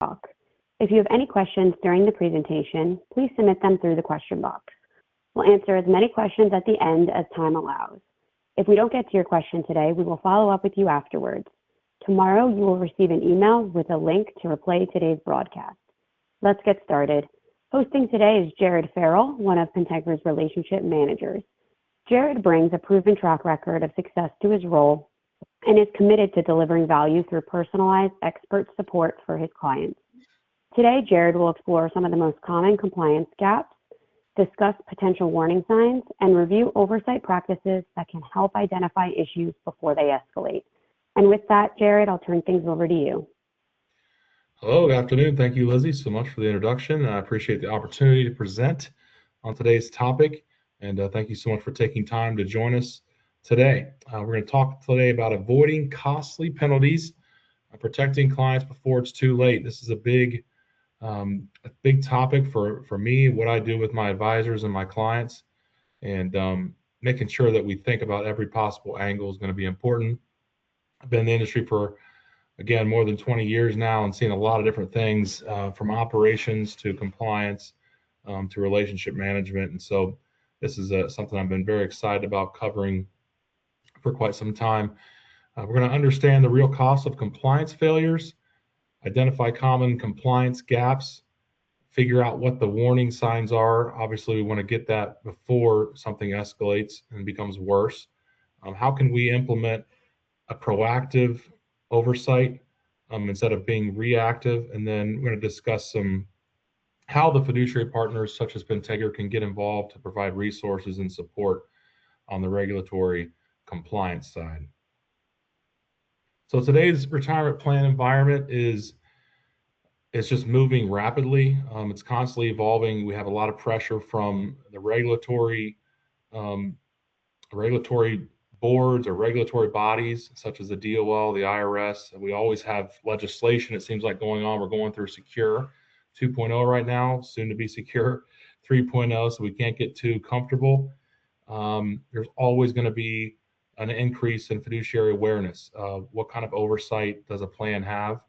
talk. If you have any questions during the presentation, please submit them through the question box. We'll answer as many questions at the end as time allows. If we don't get to your question today, we will follow up with you afterwards. Tomorrow, you will receive an email with a link to replay today's broadcast. Let's get started. Hosting today is Jared Farrell, one of Pentegra's relationship managers. Jared brings a proven track record of success to his role and is committed to delivering value through personalized expert support for his clients. Today, Jared will explore some of the most common compliance gaps, discuss potential warning signs, and review oversight practices that can help identify issues before they escalate. And with that, Jared, I'll turn things over to you. Hello, good afternoon. Thank you, Lizzie, so much for the introduction. I appreciate the opportunity to present on today's topic, and thank you so much for taking time to join us today. We're going to talk today about avoiding costly penalties, protecting clients before it's too late. This is a big topic for me, what I do with my advisors and my clients, and making sure that we think about every possible angle is going to be important. I've been in the industry for, again, more than 20 years now and seen a lot of different things from operations to compliance to relationship management. And so this is something I've been very excited about covering for quite some time. We're going to understand the real cost of compliance failures, identify common compliance gaps, figure out what the warning signs are. Obviously, we want to get that before something escalates and becomes worse. How can we implement a proactive oversight instead of being reactive? And then we're going to discuss how the fiduciary partners such as Pentegra can get involved to provide resources and support on the regulatory compliance side. So today's retirement plan environment is just moving rapidly. It's constantly evolving. We have a lot of pressure from the regulatory boards or regulatory bodies such as the DOL, the IRS. We always have legislation, it seems like, going on. We're going through Secure 2.0 right now, soon to be Secure 3.0, so we can't get too comfortable. There's always going to be an increase in fiduciary awareness. What kind of oversight does a plan have?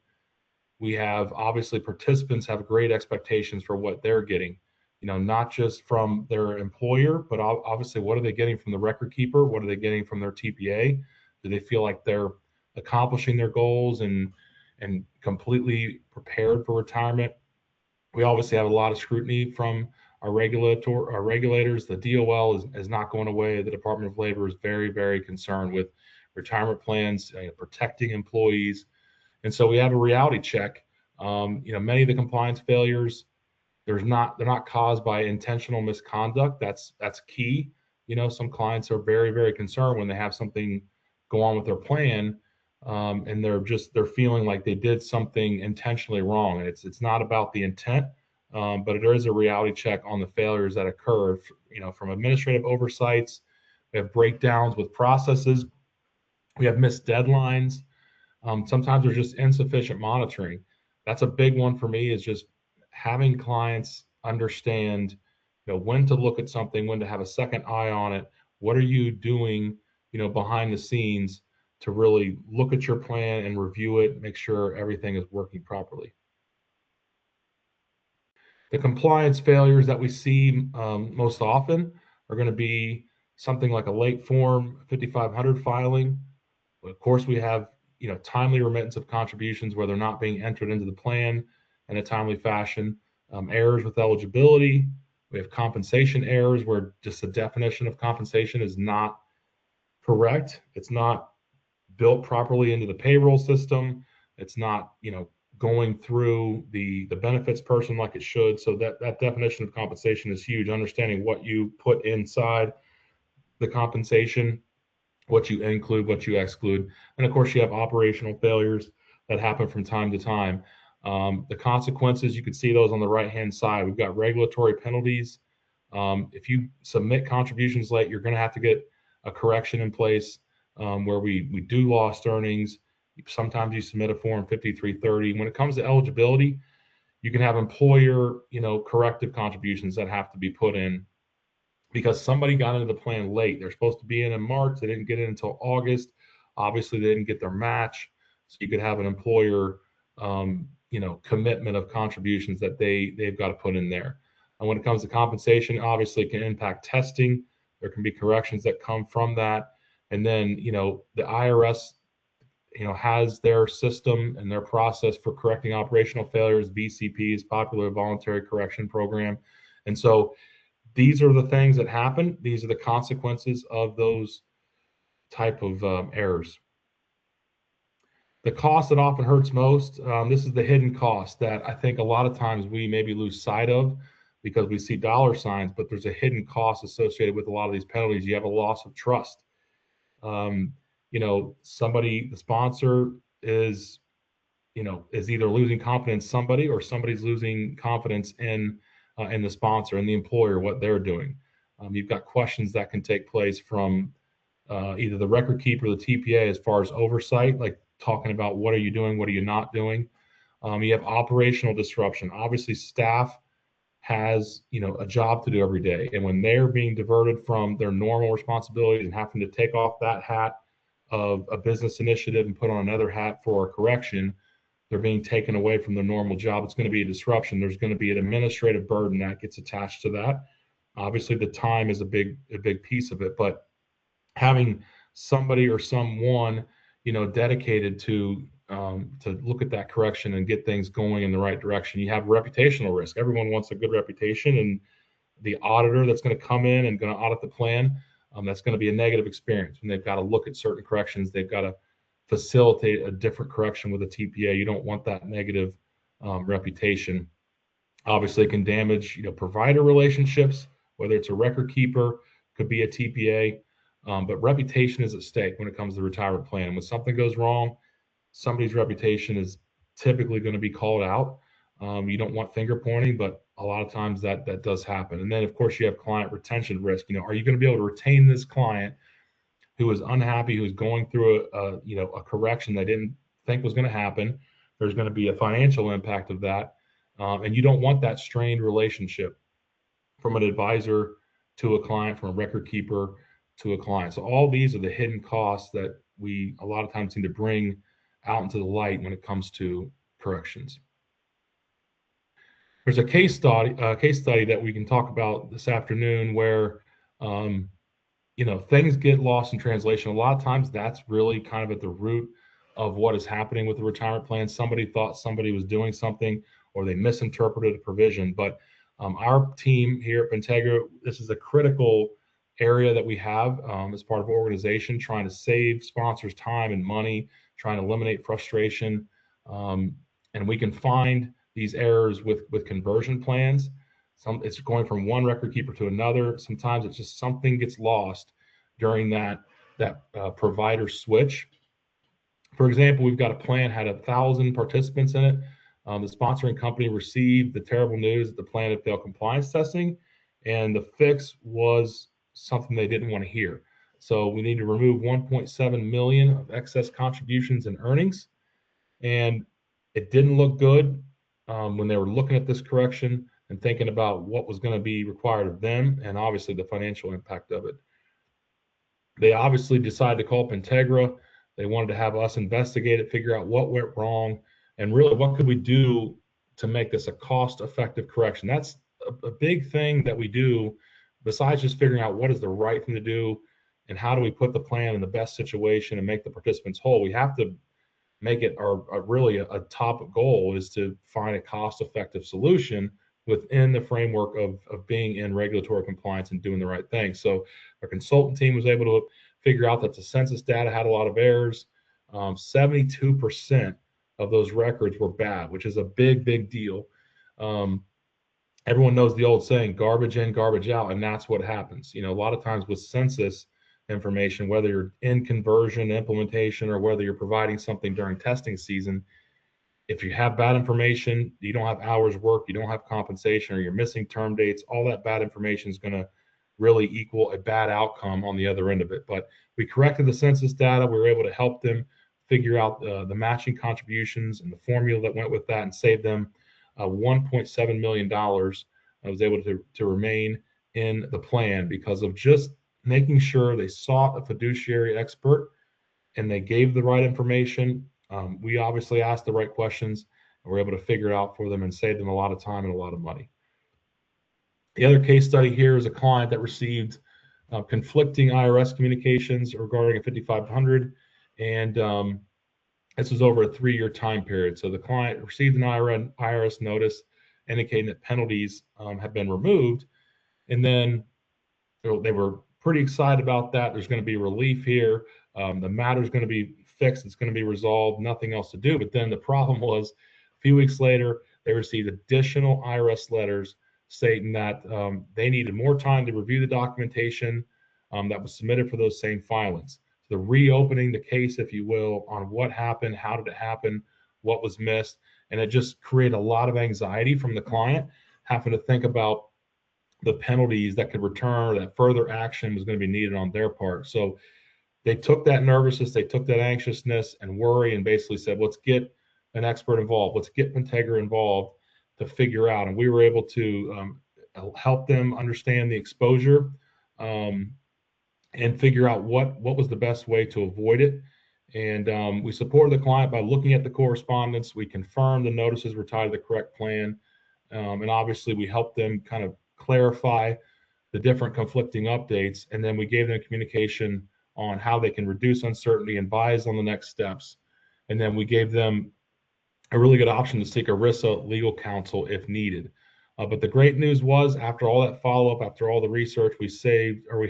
We have, obviously, participants have great expectations for what they're getting, not just from their employer, but obviously what are they getting from the record keeper? What are they getting from their TPA? Do they feel like they're accomplishing their goals and completely prepared for retirement? We obviously have a lot of scrutiny from our regulators. The DOL is not going away. The Department of Labor is very, very concerned with retirement plans, protecting employees. And so we have a reality check. Many of the compliance failures, they're not caused by intentional misconduct. That's key. Some clients are very, very concerned when they have something go on with their plan, and they're feeling like they did something intentionally wrong. And it's not about the intent, but there is a reality check on the failures that occur. From administrative oversights, we have breakdowns with processes, we have missed deadlines. Sometimes there's just insufficient monitoring. That's a big one for me, is just having clients understand, when to look at something, when to have a second eye on it. What are you doing, behind the scenes to really look at your plan and review it, make sure everything is working properly. The compliance failures that we see most often are going to be something like a late form 5500 filing. Of course, we have timely remittance of contributions where they're not being entered into the plan in a timely fashion. Errors with eligibility. We have compensation errors where just the definition of compensation is not correct. It's not built properly into the payroll system. It's not, going through the benefits person like it should. So that definition of compensation is huge. Understanding what you put inside the compensation, what you include, what you exclude. And of course, you have operational failures that happen from time to time. The consequences, you can see those on the right-hand side. We've got regulatory penalties. If you submit contributions late, you're going to have to get a correction in place where we do lost earnings. Sometimes you submit a form 5330. When it comes to eligibility, you can have employer, corrective contributions that have to be put in because somebody got into the plan late. They're supposed to be in March. They didn't get in until August. Obviously, they didn't get their match. So you could have an employer, commitment of contributions that they've got to put in there. And when it comes to compensation, obviously it can impact testing. There can be corrections that come from that. And then, the IRS, has their system and their process for correcting operational failures, VCPs, Popular Voluntary Correction Program. And so these are the things that happen. These are the consequences of those type of errors. The cost that often hurts most, this is the hidden cost that I think a lot of times we maybe lose sight of because we see dollar signs, but there's a hidden cost associated with a lot of these penalties. You have a loss of trust. The sponsor is either losing confidence in somebody, or somebody's losing confidence in the sponsor and the employer, what they're doing. You've got questions that can take place from either the record keeper or the TPA as far as oversight, like talking about what are you doing, what are you not doing. You have operational disruption. Obviously, staff has a job to do every day, and when they're being diverted from their normal responsibilities and having to take off that hat of a business initiative and put on another hat for a correction, they're being taken away from their normal job. It's going to be a disruption. There's going to be an administrative burden that gets attached to that. Obviously, the time is a big piece of it, but having somebody or someone dedicated to look at that correction and get things going in the right direction. You have reputational risk. Everyone wants a good reputation, and the auditor that's going to come in and going to audit the plan, that's going to be a negative experience. When they've got to look at certain corrections, they've got to facilitate a different correction with a TPA. You don't want that negative reputation. Obviously, it can damage provider relationships, whether it's a record keeper, could be a TPA. But reputation is at stake when it comes to the retirement plan. When something goes wrong, somebody's reputation is typically going to be called out. You don't want finger pointing, but a lot of times that does happen. And then, of course, you have client retention risk. Are you going to be able to retain this client who is unhappy, who is going through a correction they didn't think was going to happen? There's going to be a financial impact of that, and you don't want that strained relationship from an advisor to a client, from a record keeper to a client. So all these are the hidden costs that we a lot of times need to bring out into the light when it comes to corrections. There's a case study that we can talk about this afternoon where things get lost in translation. A lot of times that's really kind of at the root of what is happening with the retirement plan. Somebody thought somebody was doing something, or they misinterpreted a provision. But our team here at Pentegra, this is a critical area that we have as part of our organization, trying to save sponsors time and money, trying to eliminate frustration. And we can find these errors with conversion plans. It's going from one record keeper to another. Sometimes it's just something gets lost during that provider switch. For example, we've got a plan had 1,000 participants in it. The sponsoring company received the terrible news that the plan had failed compliance testing, and the fix was something they didn't want to hear. So we need to remove 1.7 million of excess contributions and earnings, and it didn't look good when they were looking at this correction and thinking about what was going to be required of them, and obviously the financial impact of it. They obviously decided to call Pentegra. They wanted to have us investigate it, figure out what went wrong, and really what could we do to make this a cost-effective correction. That's a big thing that we do, besides just figuring out what is the right thing to do and how do we put the plan in the best situation and make the participants whole. We have to make it really a top goal is to find a cost-effective solution within the framework of being in regulatory compliance and doing the right thing. So our consultant team was able to figure out that the census data had a lot of errors. 72% of those records were bad, which is a big deal. Everyone knows the old saying, garbage in, garbage out, and that's what happens. A lot of times with census information, whether you're in conversion, implementation, or whether you're providing something during testing season, if you have bad information, you don't have hours worked, you don't have compensation, or you're missing term dates, all that bad information is going to really equal a bad outcome on the other end of it. But we corrected the census data. We were able to help them figure out the matching contributions and the formula that went with that and save them $1.7 million. I was able to remain in the plan because of just making sure they sought a fiduciary expert and they gave the right information. We obviously asked the right questions, We're able to figure it out for them and save them a lot of time and a lot of money. The other case study here is a client that received conflicting IRS communications regarding a 5500, and this was over a 3-year time period. So the client received an IRS notice indicating that penalties have been removed, and then they were pretty excited about that. There's going to be relief here. The matter is going to be fixed. It's going to be resolved. Nothing else to do. But then the problem was, a few weeks later, they received additional IRS letters stating that they needed more time to review the documentation that was submitted for those same filings. So the reopening the case, if you will, on what happened, how did it happen, what was missed, and it just created a lot of anxiety from the client, having to think about the penalties that could return, or that further action was going to be needed on their part. So they took that nervousness, they took that anxiousness and worry, and basically said, let's get an expert involved, let's get Pentegra involved to figure out. And we were able to help them understand the exposure and figure out what was the best way to avoid it. And we supported the client by looking at the correspondence. We confirmed the notices were tied to the correct plan. And obviously, we helped them kind of clarify the different conflicting updates. And then we gave them communication on how they can reduce uncertainty and advise on the next steps. And then we gave them a really good option to seek ERISA legal counsel if needed. But the great news was, after all that follow-up, after all the research, we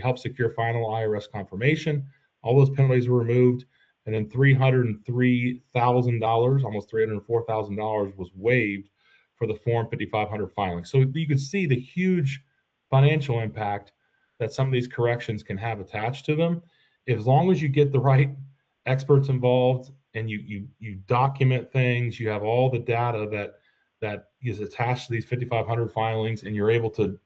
helped secure final IRS confirmation. All those penalties were removed, and then $303,000, almost $304,000, was waived for the Form 5500 filing. So you can see the huge financial impact that some of these corrections can have attached to them. As long as you get the right experts involved and you document things, you have all the data that is attached to these 5500 filings, and you're able to,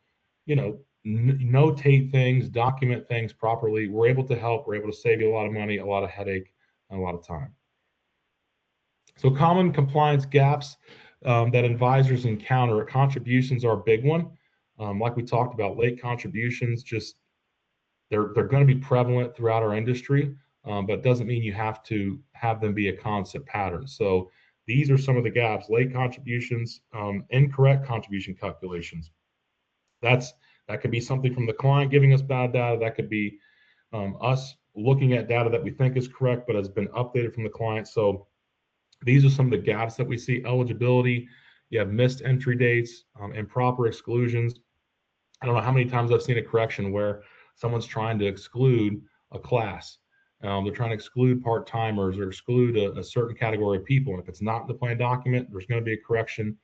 notate things, document things properly, we're able to help. We're able to save you a lot of money, a lot of headache, and a lot of time. So common compliance gaps that advisors encounter. Contributions are a big one. Like we talked about, late contributions, they're going to be prevalent throughout our industry, but it doesn't mean you have to have them be a constant pattern. So these are some of the gaps: late contributions, incorrect contribution calculations. That could be something from the client giving us bad data. That could be us looking at data that we think is correct, but has been updated from the client. So these are some of the gaps that we see. Eligibility, you have missed entry dates, improper exclusions. I don't know how many times I've seen a correction where someone's trying to exclude a class. They're trying to exclude part-timers or exclude a certain category of people. And if it's not in the plan document, there's going to be a correction,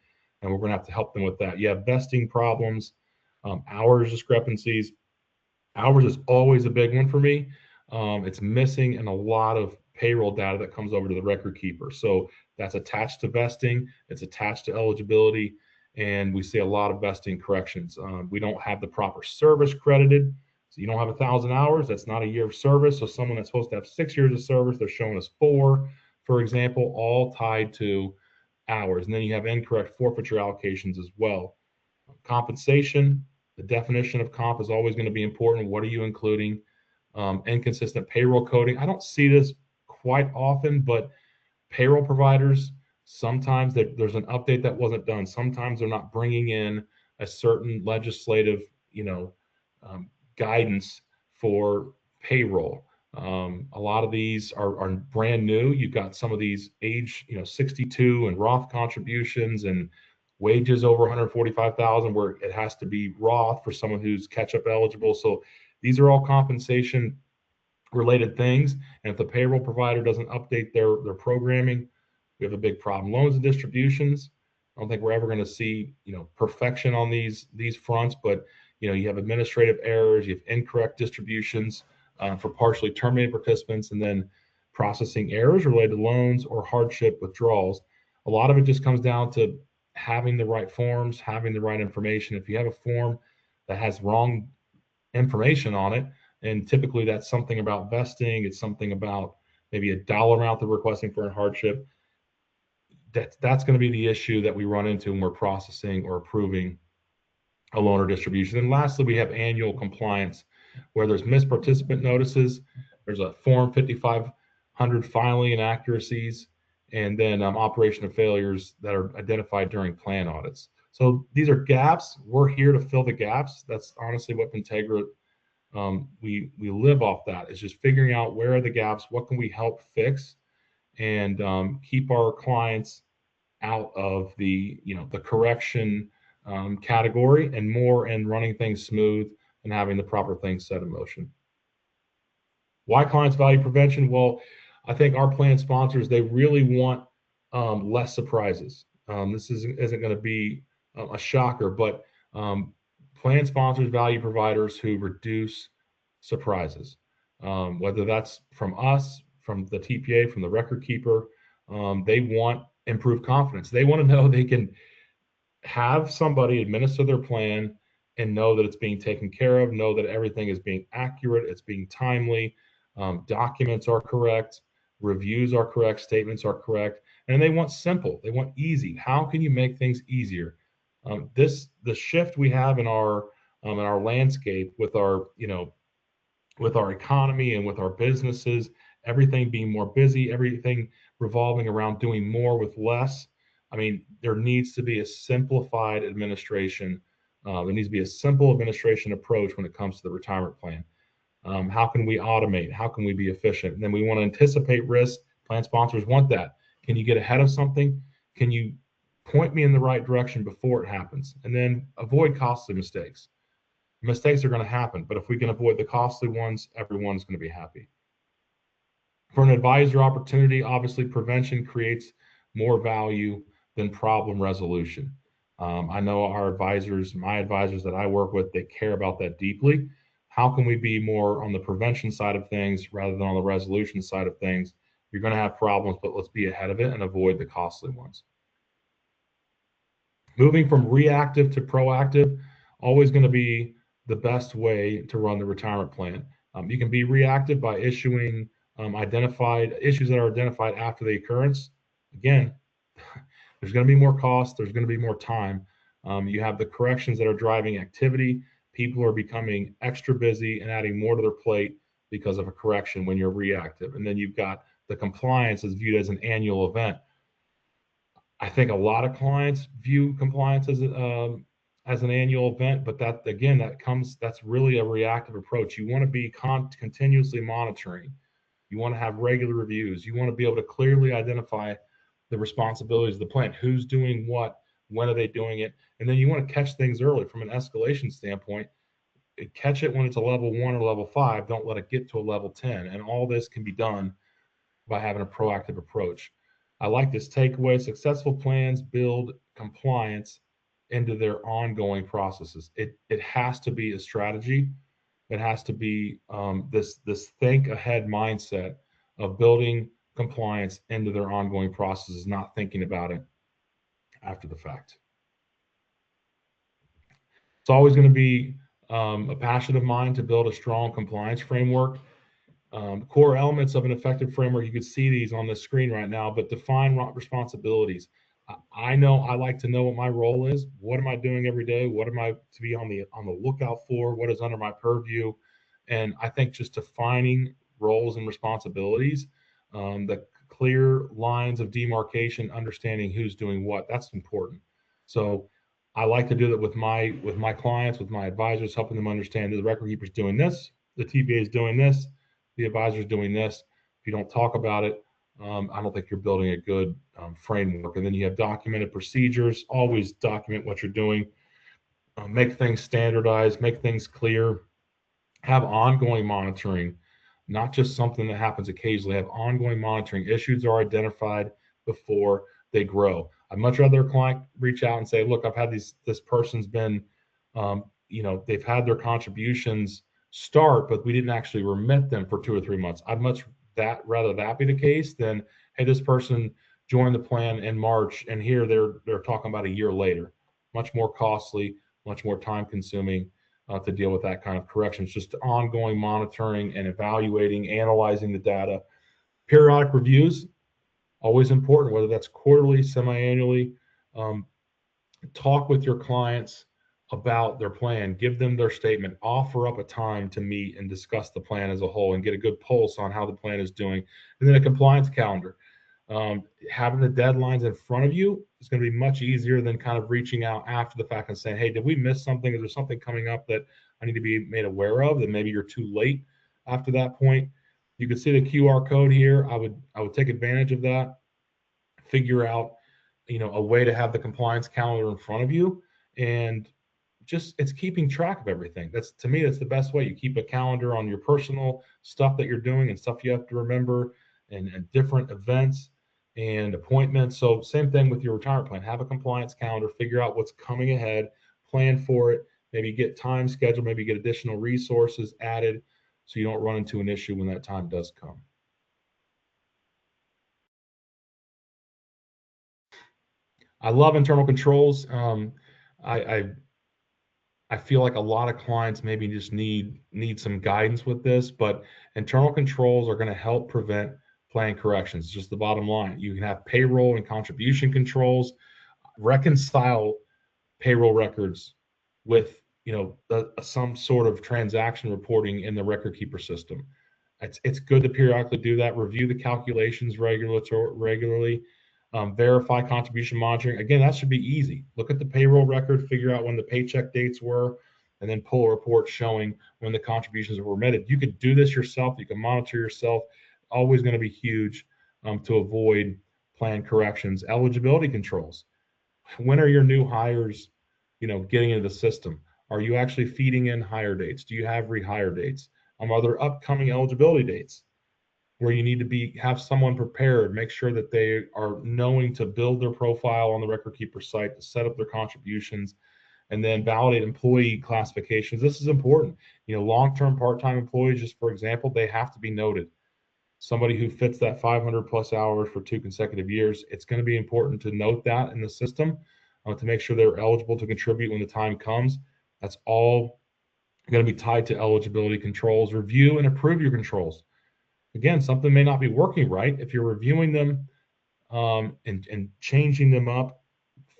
and we're going to have to help them with that. You have vesting problems, hours discrepancies. Hours is always a big one for me. It's missing in a lot of payroll data that comes over to the record keeper. So that's attached to vesting, it's attached to eligibility, and we see a lot of vesting corrections. We don't have the proper service credited. So you don't have 1,000 hours, that's not a year of service. So someone that's supposed to have 6 years of service, they're showing us 4, for example, all tied to hours. And then you have incorrect forfeiture allocations as well. Compensation, the definition of comp is always going to be important. What are you including? Inconsistent payroll coding. I don't see this quite often, but payroll providers, sometimes there's an update that wasn't done. Sometimes they're not bringing in a certain legislative, guidance for payroll. A lot of these are brand new. You've got some of these age, 62 and Roth contributions and wages over 145,000 where it has to be Roth for someone who's catch-up eligible. So these are all compensation related things. And if the payroll provider doesn't update their programming, we have a big problem. Loans and distributions. I don't think we're ever going to see, perfection on these fronts, but you have administrative errors, you have incorrect distributions for partially terminated participants, and then processing errors related to loans or hardship withdrawals. A lot of it just comes down to having the right forms, having the right information. If you have a form that has wrong information on it, and typically that's something about vesting, it's something about maybe a dollar amount they're requesting for a hardship, that's going to be the issue that we run into when we're processing or approving a loan or distribution. And lastly, we have annual compliance where there's missed participant notices, there's a Form 5500 filing inaccuracies, and then operational failures that are identified during plan audits. So these are gaps. We're here to fill the gaps. That's honestly what Pentegra, we live off that. It's just figuring out where are the gaps, what can we help fix, and keep our clients out of the the correction category, and more in running things smooth and having the proper things set in motion. Why clients value prevention? Well, I think our plan sponsors, they really want less surprises. This isn't going to be a shocker, but plan sponsors value providers who reduce surprises, whether that's from us, from the TPA, from the record keeper. They want improved confidence. They want to know they can have somebody administer their plan and know that it's being taken care of, know that everything is being accurate, it's being timely, documents are correct, reviews are correct, statements are correct, and they want simple, they want easy. How can you make things easier? The shift we have in our landscape with our with our economy and with our businesses, everything being more busy, everything revolving around doing more with less. I mean, there needs to be a simplified administration. There needs to be a simple administration approach when it comes to the retirement plan. How can we automate? How can we be efficient? And then we want to anticipate risk. Plan sponsors want that. Can you get ahead of something? Can you point me in the right direction before it happens? And then avoid costly mistakes. Mistakes are going to happen, but if we can avoid the costly ones, everyone's going to be happy. For an advisor opportunity, obviously prevention creates more value than problem resolution. I know our advisors, my advisors that I work with, they care about that deeply. How can we be more on the prevention side of things rather than on the resolution side of things? You're going to have problems, but let's be ahead of it and avoid the costly ones. Moving from reactive to proactive, always going to be the best way to run the retirement plan. You can be reactive by issuing identified issues that are identified after the occurrence. Again, there's going to be more cost, there's going to be more time. You have the corrections that are driving activity. People are becoming extra busy and adding more to their plate because of a correction when you're reactive. And then you've got the compliance is viewed as an annual event. I think a lot of clients view compliance as an annual event, but that again, that's really a reactive approach. You want to be continuously monitoring. You want to have regular reviews. You want to be able to clearly identify the responsibilities of the plan. Who's doing what? When are they doing it? And then you want to catch things early from an escalation standpoint. Catch it when it's a level 1 or level 5. Don't let it get to a level 10. And all this can be done by having a proactive approach. I like this takeaway. Successful plans build compliance into their ongoing processes. It has to be a strategy. It has to be this think ahead mindset of building compliance into their ongoing processes, not thinking about it after the fact. It's always going to be a passion of mine to build a strong compliance framework. Core elements of an effective framework, you can see these on the screen right now, but define responsibilities. I know I like to know what my role is. What am I doing every day? What am I to be on the lookout for? What is under my purview? And I think just defining roles and responsibilities, the clear lines of demarcation, understanding who's doing what, that's important. So I like to do that with my clients, with my advisors, helping them understand that the record keeper's doing this, the TPA is doing this, the advisor's doing this. If you don't talk about it, I don't think you're building a good framework. And then you have documented procedures. Always document what you're doing. Make things standardized. Make things clear. Have ongoing monitoring, not just something that happens occasionally. Have ongoing monitoring. Issues are identified before they grow. I'd much rather a client reach out and say, look, I've had this person's been, they've had their contributions start, but we didn't actually remit them for 2 or 3 months. I'd much rather that be the case than, hey, this person joined the plan in March and here they're talking about a year later. Much more costly, much more time consuming to deal with that kind of corrections. Just ongoing monitoring and evaluating, analyzing the data. Periodic reviews, always important, whether that's quarterly, semi-annually. Talk with your clients about their plan, give them their statement, offer up a time to meet and discuss the plan as a whole and get a good pulse on how the plan is doing. And then a compliance calendar. Having the deadlines in front of you is going to be much easier than kind of reaching out after the fact and saying, hey, did we miss something? Is there something coming up that I need to be made aware of? Then maybe you're too late after that point. You can see the QR code here. I would take advantage of that, figure out, a way to have the compliance calendar in front of you, and just it's keeping track of everything. That's, to me, that's the best way. You keep a calendar on your personal stuff that you're doing and stuff you have to remember, and different events and appointments. So same thing with your retirement plan. Have a compliance calendar, figure out what's coming ahead, plan for it, maybe get time scheduled, maybe get additional resources added so you don't run into an issue when that time does come. I love internal controls. I, I I feel like a lot of clients maybe just need some guidance with this, but internal controls are going to help prevent plan corrections. Just the bottom line. You can have payroll and contribution controls, reconcile payroll records with some sort of transaction reporting in the record keeper system. It's good to periodically do that. Review the calculations regularly. Verify contribution monitoring. Again, that should be easy. Look at the payroll record, figure out when the paycheck dates were, and then pull a report showing when the contributions were remitted. You could do this yourself. You can monitor yourself. Always going to be huge to avoid plan corrections. Eligibility controls. When are your new hires, getting into the system? Are you actually feeding in hire dates? Do you have rehire dates? Are there upcoming eligibility dates where you need to have someone prepared, make sure that they are knowing to build their profile on the record keeper site, to set up their contributions, and then validate employee classifications. This is important. Long-term part-time employees, just for example, they have to be noted. Somebody who fits that 500 plus hours for 2 consecutive years, it's going to be important to note that in the system to make sure they're eligible to contribute when the time comes. That's all going to be tied to eligibility controls. Review and approve your controls. Again, something may not be working right. If you're reviewing them and changing them up,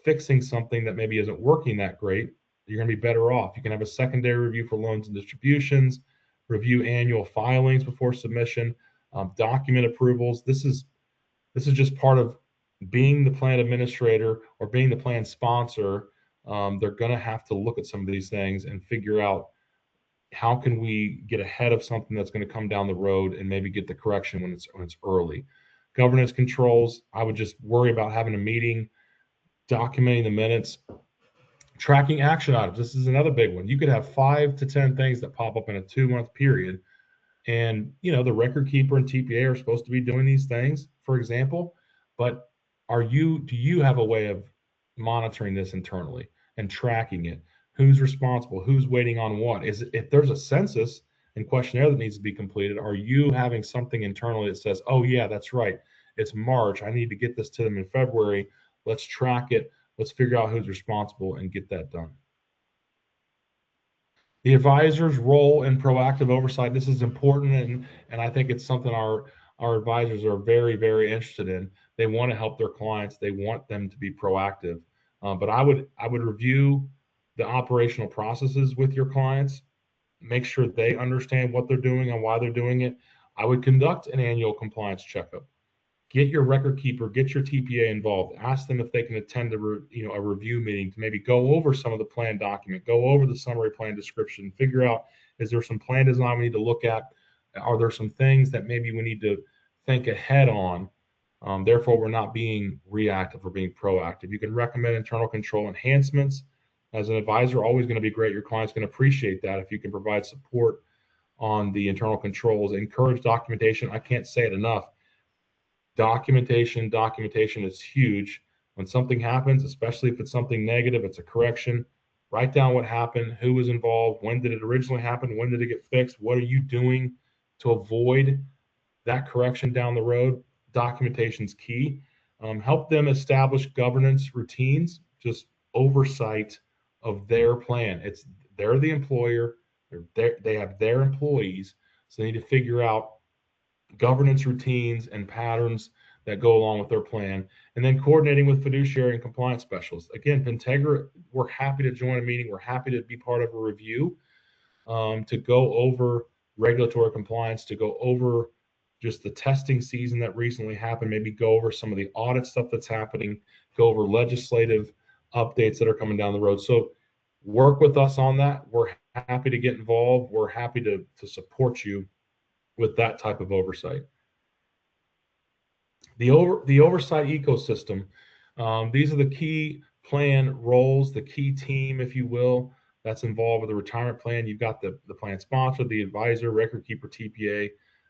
fixing something that maybe isn't working that great, you're going to be better off. You can have a secondary review for loans and distributions, review annual filings before submission, document approvals. This is just part of being the plan administrator or being the plan sponsor. They're going to have to look at some of these things and figure out how can we get ahead of something that's going to come down the road and maybe get the correction when it's early. Governance controls, I would just worry about having a meeting, documenting the minutes, tracking action items. This is another big one. You could have 5 to 10 things that pop up in a 2-month period, and the record keeper and TPA are supposed to be doing these things, for example, but do you have a way of monitoring this internally and tracking it? Who's responsible? Who's waiting on what? If there's a census and questionnaire that needs to be completed, are you having something internally that says, oh yeah, that's right, it's March, I need to get this to them in February, let's track it, let's figure out who's responsible and get that done. The advisor's role in proactive oversight, this is important, and I think it's something our advisors are very, very interested in. They want to help their clients. They want them to be proactive. But I would review the operational processes with your clients, make sure they understand what they're doing and why they're doing it. I would conduct an annual compliance checkup. Get your record keeper, get your TPA involved. Ask them if they can attend a review meeting to maybe go over some of the plan document, go over the summary plan description, figure out, is there some plan design we need to look at? Are there some things that maybe we need to think ahead on? Therefore, we're not being reactive, we're being proactive. You can recommend internal control enhancements. As an advisor, always going to be great. Your client's going to appreciate that if you can provide support on the internal controls. Encourage documentation. I can't say it enough. Documentation is huge. When something happens, especially if it's something negative, it's a correction, write down what happened, who was involved, when did it originally happen, when did it get fixed, what are you doing to avoid that correction down the road. Documentation is key. Help them establish governance routines, just oversight of their plan. They're the employer, they have their employees, so they need to figure out governance routines and patterns that go along with their plan, and then coordinating with fiduciary and compliance specialists. Again, Pentegra, we're happy to join a meeting. We're happy to be part of a review to go over regulatory compliance, to go over just the testing season that recently happened, maybe go over some of the audit stuff that's happening, go over legislative updates that are coming down the road. So work with us on that. We're happy to get involved. We're happy to support you with that type of oversight. The oversight ecosystem. These are the key plan roles, the key team, if you will, that's involved with the retirement plan. You've got the plan sponsor, the advisor, record keeper, TPA,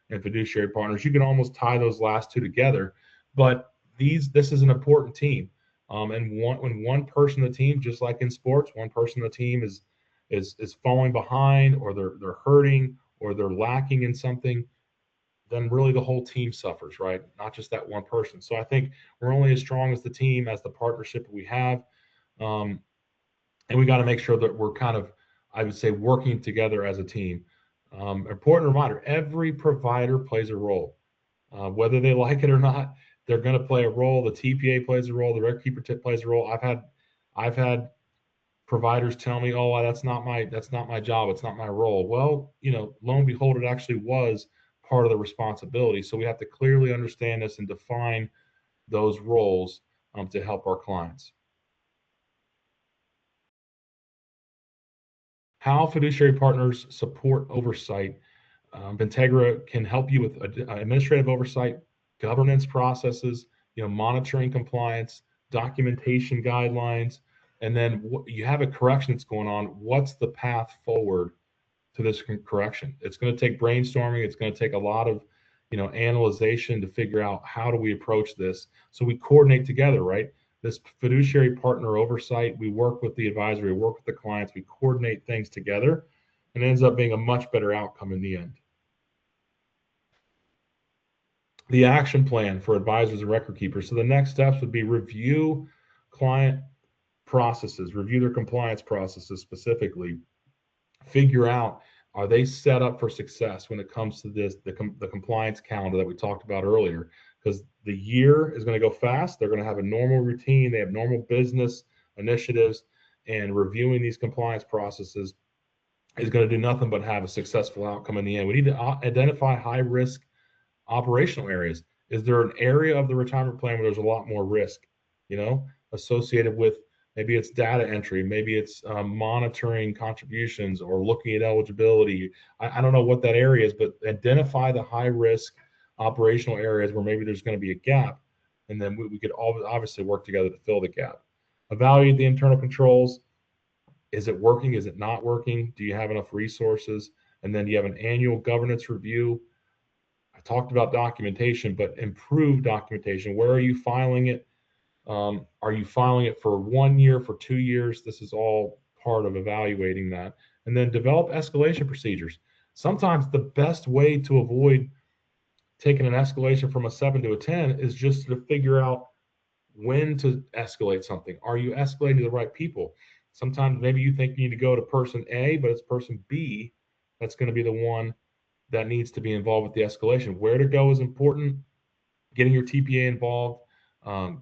and fiduciary partners. You can almost tie those last two together, but this is an important team. And when one person on the team, just like in sports, one person on the team is falling behind, or they're hurting, or they're lacking in something, then really the whole team suffers, right? Not just that one person. So I think we're only as strong as the team, as the partnership we have. Um, and we got to make sure that we're kind of, I would say, working together as a team. Important reminder, every provider plays a role. Whether they like it or not, they're going to play a role. The TPA plays a role. The record keeper plays a role. I've had providers tell me, "Oh, that's not my job. It's not my role." Well, lo and behold, it actually was part of the responsibility. So we have to clearly understand this and define those roles to help our clients. How fiduciary partners support oversight. Pentegra can help you with administrative oversight, governance processes, monitoring compliance, documentation guidelines, and then you have a correction that's going on. What's the path forward to this correction? It's going to take brainstorming. It's going to take a lot of, analyzation to figure out how do we approach this. So we coordinate together, right? This fiduciary partner oversight, we work with the advisor, we work with the clients, we coordinate things together, and it ends up being a much better outcome in the end. The action plan for advisors and record keepers. So the next steps would be review client processes, review their compliance processes specifically, figure out, are they set up for success when it comes to the compliance calendar that we talked about earlier? Because the year is going to go fast. They're going to have a normal routine. They have normal business initiatives, and reviewing these compliance processes is going to do nothing but have a successful outcome in the end. We need to identify high risk operational areas. Is there an area of the retirement plan where there's a lot more risk, associated with, maybe it's data entry, maybe it's monitoring contributions or looking at eligibility. I don't know what that area is, but identify the high risk operational areas where maybe there's going to be a gap, and then we could obviously work together to fill the gap. Evaluate the internal controls. Is it working? Is it not working? Do you have enough resources? And then you have an annual governance review. I talked about documentation, but improve documentation. Where are you filing it? Are you filing it for 1 year, for 2 years? This is all part of evaluating that. And then develop escalation procedures. Sometimes the best way to avoid taking an escalation from a 7 to a 10 is just to figure out when to escalate something. Are you escalating to the right people? Sometimes maybe you think you need to go to person A, but it's person B that's going to be the one that needs to be involved with the escalation. Where to go is important. Getting your TPA involved,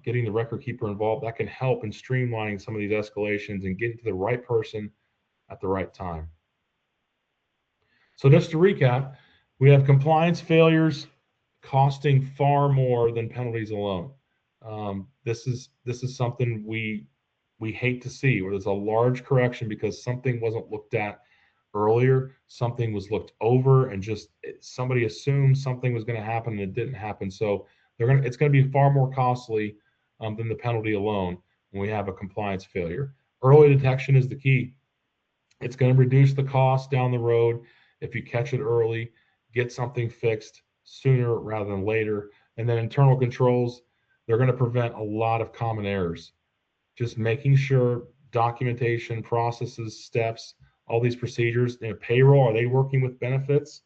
getting the record keeper involved, that can help in streamlining some of these escalations and getting to the right person at the right time. So just to recap, we have compliance failures costing far more than penalties alone. This is something we hate to see, where there's a large correction because something wasn't looked at earlier, something was looked over, and just somebody assumed something was going to happen and it didn't happen. So it's going to be far more costly than the penalty alone when we have a compliance failure. Early detection is the key. It's going to reduce the cost down the road if you catch it early, get something fixed sooner rather than later. And then internal controls, they're going to prevent a lot of common errors. Just making sure documentation, processes, steps, all these procedures. Payroll, are they working with benefits?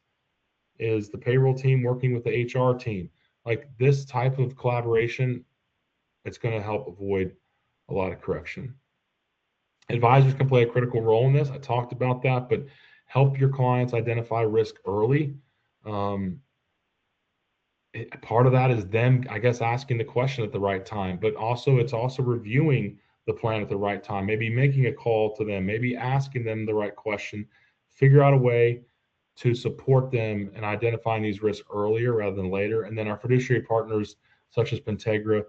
Is the payroll team working with the HR team? Like this type of collaboration, it's going to help avoid a lot of correction. Advisors can play a critical role in this. I talked about that, but help your clients identify risk early. Part of that is them, I guess, asking the question at the right time, but it's also reviewing the plan at the right time, maybe making a call to them, maybe asking them the right question, figure out a way to support them in identifying these risks earlier rather than later. And then our fiduciary partners, such as Pentegra,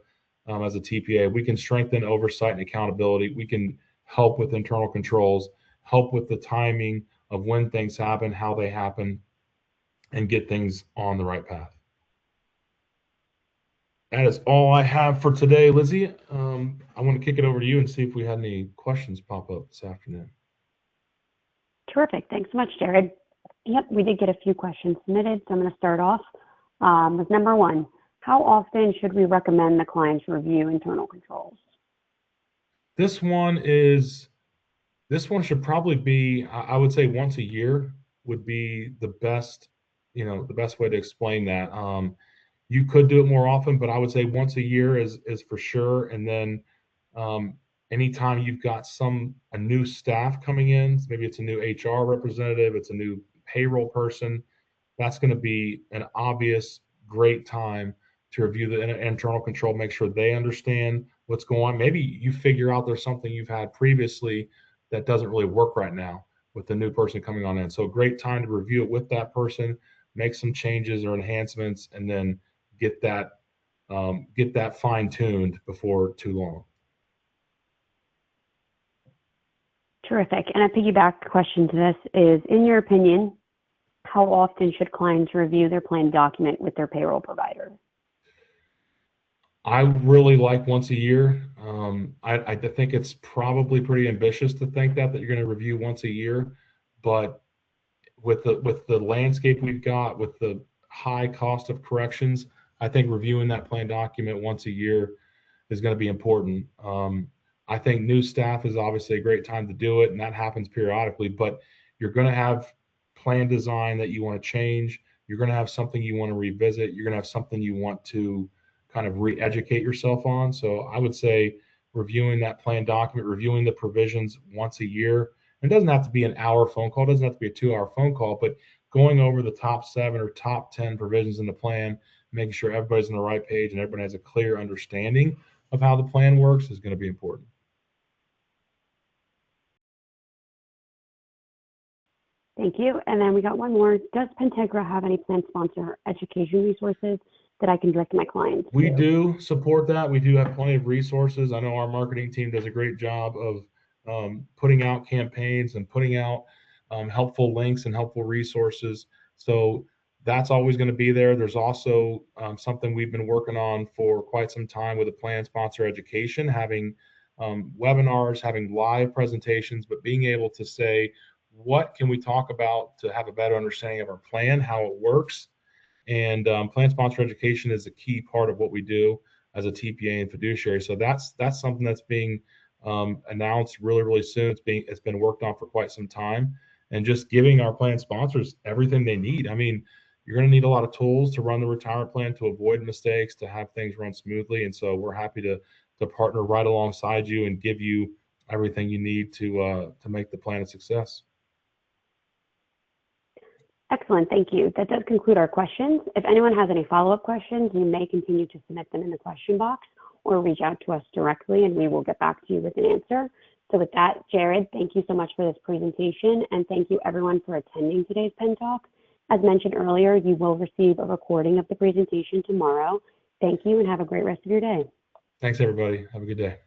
as a TPA, we can strengthen oversight and accountability. We can help with internal controls, help with the timing of when things happen, how they happen, and get things on the right path. That is all I have for today, Lizzie. I want to kick it over to you and see if we had any questions pop up this afternoon. Terrific. Thanks so much, Jared. Yep, we did get a few questions submitted, so I'm going to start off with number one. How often should we recommend the clients review internal controls? This one should probably be, I would say once a year would be the best, the best way to explain that. You could do it more often, but I would say once a year is for sure. And then anytime you've got a new staff coming in, maybe it's a new HR representative, it's a new payroll person, that's going to be an obvious great time to review the internal control, make sure they understand what's going on. Maybe you figure out there's something you've had previously that doesn't really work right now with the new person coming on in. So great time to review it with that person, make some changes or enhancements, and then get that fine-tuned before too long. Terrific. And a piggyback question to this is, in your opinion, how often should clients review their plan document with their payroll provider? I really like once a year. I think it's probably pretty ambitious to think that you're going to review once a year, but with the landscape we've got, with the high cost of corrections, I think reviewing that plan document once a year is going to be important. I think new staff is obviously a great time to do it, and that happens periodically, but you're going to have plan design that you want to change. You're going to have something you want to revisit. You're going to have something you want to kind of re-educate yourself on. So I would say reviewing that plan document, reviewing the provisions once a year. It doesn't have to be an hour phone call. It doesn't have to be a 2-hour phone call, but going over the top 7 or top 10 provisions in the plan, making sure everybody's on the right page and everybody has a clear understanding of how the plan works is going to be important. Thank you. And then we got one more. Does Pentegra have any plan sponsor education resources that I can direct my clients We to? do support that. We do have plenty of resources. I know our marketing team does a great job of putting out campaigns and putting out helpful links and helpful resources. So that's always going to be there. There's also something we've been working on for quite some time with a plan sponsor education, having webinars, having live presentations, but being able to say, what can we talk about to have a better understanding of our plan, how it works. And plan sponsor education is a key part of what we do as a TPA and fiduciary. So that's something that's being announced really, really soon. It's been worked on for quite some time, and just giving our plan sponsors everything they need. I mean, you're going to need a lot of tools to run the retirement plan, to avoid mistakes, to have things run smoothly. And so we're happy to partner right alongside you and give you everything you need to make the plan a success. Excellent. Thank you. That does conclude our questions. If anyone has any follow-up questions, you may continue to submit them in the question box or reach out to us directly, and we will get back to you with an answer. So with that, Jared, thank you so much for this presentation, and thank you everyone for attending today's PENTalk. As mentioned earlier, you will receive a recording of the presentation tomorrow. Thank you and have a great rest of your day. Thanks, everybody. Have a good day.